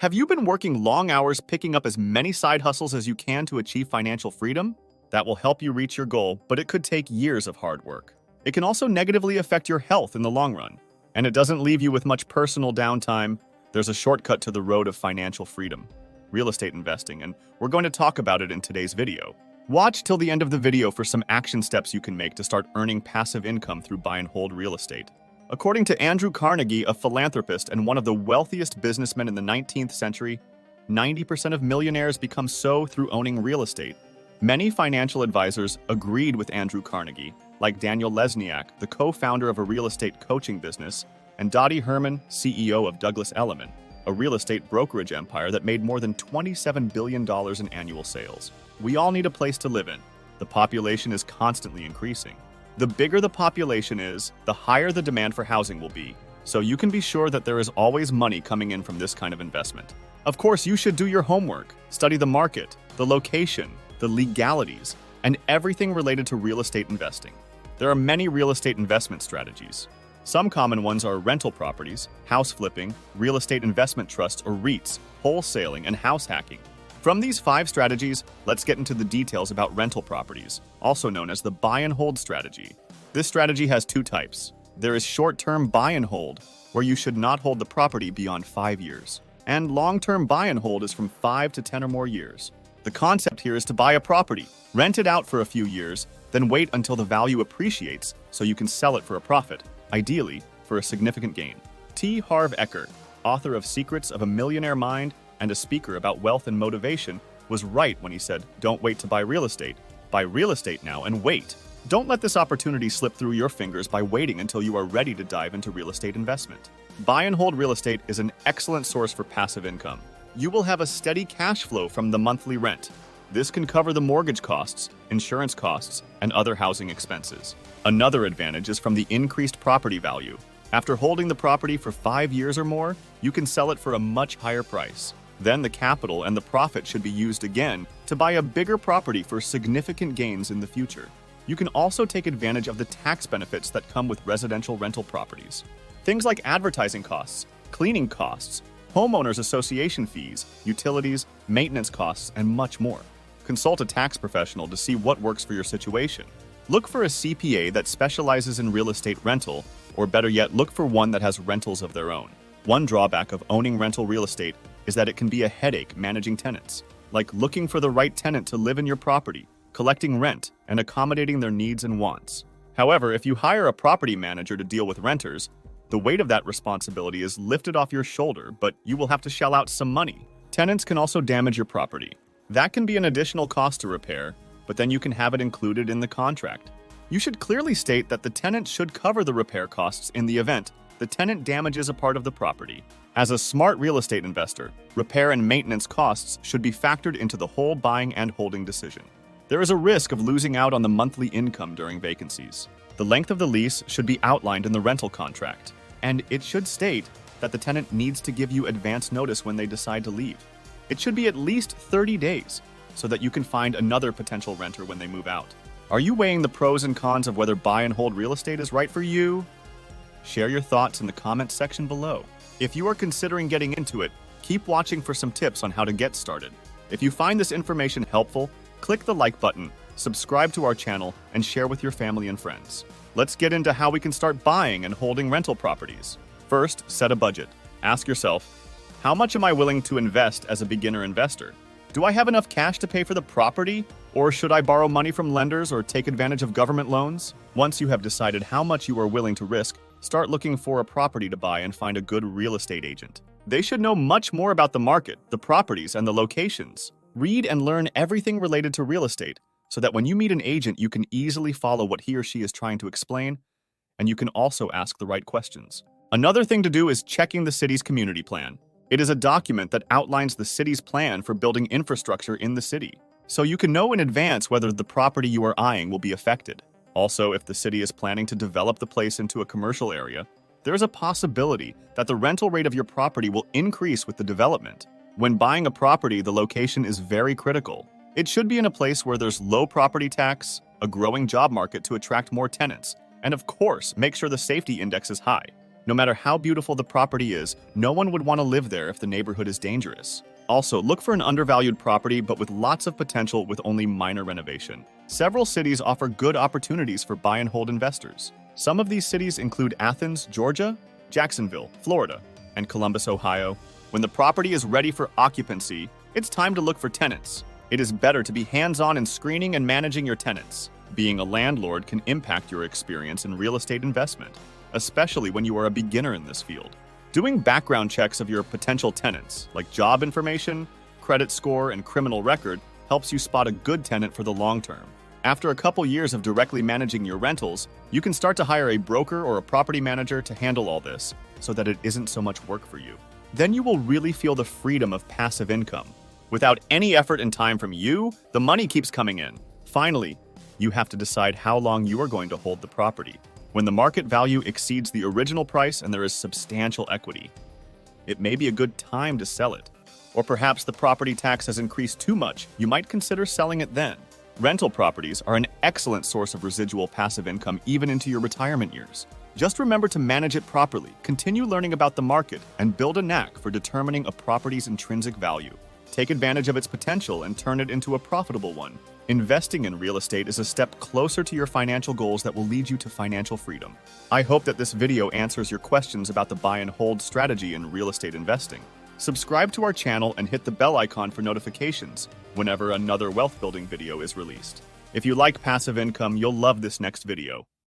Have you been working long hours picking up as many side hustles as you can to achieve financial freedom? That will help you reach your goal, but it could take years of hard work. It can also negatively affect your health in the long run. And it doesn't leave you with much personal downtime. There's a shortcut to the road of financial freedom: real estate investing, and we're going to talk about it in today's video. Watch till the end of the video for some action steps you can make to start earning passive income through buy and hold real estate. According to Andrew Carnegie, a philanthropist and one of the wealthiest businessmen in the 19th century, 90% of millionaires become so through owning real estate. Many financial advisors agreed with Andrew Carnegie, like Daniel Lesniak, the co-founder of a real estate coaching business, and Dottie Herman, CEO of Douglas Elliman, a real estate brokerage empire that made more than $27 billion in annual sales. We all need a place to live in. The population is constantly increasing. The bigger the population is, the higher the demand for housing will be, so you can be sure that there is always money coming in from this kind of investment. Of course, you should do your homework, study the market, the location, the legalities, and everything related to real estate investing. There are many real estate investment strategies. Some common ones are rental properties, house flipping, real estate investment trusts or REITs, wholesaling, and house hacking. From these 5 strategies, let's get into the details about rental properties, also known as the buy and hold strategy. This strategy has 2 types. There is short-term buy and hold, where you should not hold the property beyond 5 years. And long-term buy and hold is from 5 to 10 or more years. The concept here is to buy a property, rent it out for a few years, then wait until the value appreciates so you can sell it for a profit, ideally for a significant gain. T. Harv Eker, author of Secrets of a Millionaire Mind and a speaker about wealth and motivation, was right when he said, "Don't wait to buy real estate. Buy real estate now and wait." Don't let this opportunity slip through your fingers by waiting until you are ready to dive into real estate investment. Buy and hold real estate is an excellent source for passive income. You will have a steady cash flow from the monthly rent. This can cover the mortgage costs, insurance costs, and other housing expenses. Another advantage is from the increased property value. After holding the property for 5 years or more, you can sell it for a much higher price. Then the capital and the profit should be used again to buy a bigger property for significant gains in the future. You can also take advantage of the tax benefits that come with residential rental properties. Things like advertising costs, cleaning costs, homeowners association fees, utilities, maintenance costs, and much more. Consult a tax professional to see what works for your situation. Look for a CPA that specializes in real estate rental, or better yet, look for one that has rentals of their own. One drawback of owning rental real estate is that it can be a headache managing tenants, like looking for the right tenant to live in your property, collecting rent, and accommodating their needs and wants. However, if you hire a property manager to deal with renters, the weight of that responsibility is lifted off your shoulder, but you will have to shell out some money. Tenants can also damage your property. That can be an additional cost to repair, but then you can have it included in the contract. You should clearly state that the tenant should cover the repair costs in the event the tenant damages a part of the property. As a smart real estate investor, repair and maintenance costs should be factored into the whole buying and holding decision. There is a risk of losing out on the monthly income during vacancies. The length of the lease should be outlined in the rental contract, and it should state that the tenant needs to give you advance notice when they decide to leave. It should be at least 30 days, so that you can find another potential renter when they move out. Are you weighing the pros and cons of whether buy and hold real estate is right for you? Share your thoughts in the comments section below. If you are considering getting into it, keep watching for some tips on how to get started. If you find this information helpful, click the like button, subscribe to our channel, and share with your family and friends. Let's get into how we can start buying and holding rental properties. First, set a budget. Ask yourself, how much am I willing to invest as a beginner investor? Do I have enough cash to pay for the property? Or should I borrow money from lenders or take advantage of government loans? Once you have decided how much you are willing to risk, start looking for a property to buy and find a good real estate agent. They should know much more about the market, the properties, and the locations. Read and learn everything related to real estate so that when you meet an agent, you can easily follow what he or she is trying to explain, and you can also ask the right questions. Another thing to do is checking the city's community plan. It is a document that outlines the city's plan for building infrastructure in the city, so you can know in advance whether the property you are eyeing will be affected. Also, if the city is planning to develop the place into a commercial area, there is a possibility that the rental rate of your property will increase with the development. When buying a property, the location is very critical. It should be in a place where there's low property tax, a growing job market to attract more tenants, and of course, make sure the safety index is high. No matter how beautiful the property is, no one would want to live there if the neighborhood is dangerous. Also, look for an undervalued property but with lots of potential with only minor renovation. Several cities offer good opportunities for buy and hold investors. Some of these cities include Athens, Georgia, Jacksonville, Florida, and Columbus, Ohio. When the property is ready for occupancy, it's time to look for tenants. It is better to be hands-on in screening and managing your tenants. Being a landlord can impact your experience in real estate investment, especially when you are a beginner in this field. Doing background checks of your potential tenants, like job information, credit score, and criminal record, helps you spot a good tenant for the long term. After a couple years of directly managing your rentals, you can start to hire a broker or a property manager to handle all this, so that it isn't so much work for you. Then you will really feel the freedom of passive income. Without any effort and time from you, the money keeps coming in. Finally, you have to decide how long you are going to hold the property. When the market value exceeds the original price and there is substantial equity, it may be a good time to sell it. Or perhaps the property tax has increased too much. You might consider selling it then. Rental properties are an excellent source of residual passive income even into your retirement years. Just remember to manage it properly, continue learning about the market, and build a knack for determining a property's intrinsic value. Take advantage of its potential and turn it into a profitable one. Investing in real estate is a step closer to your financial goals that will lead you to financial freedom. I hope that this video answers your questions about the buy and hold strategy in real estate investing. Subscribe to our channel and hit the bell icon for notifications whenever another wealth building video is released. If you like passive income, you'll love this next video.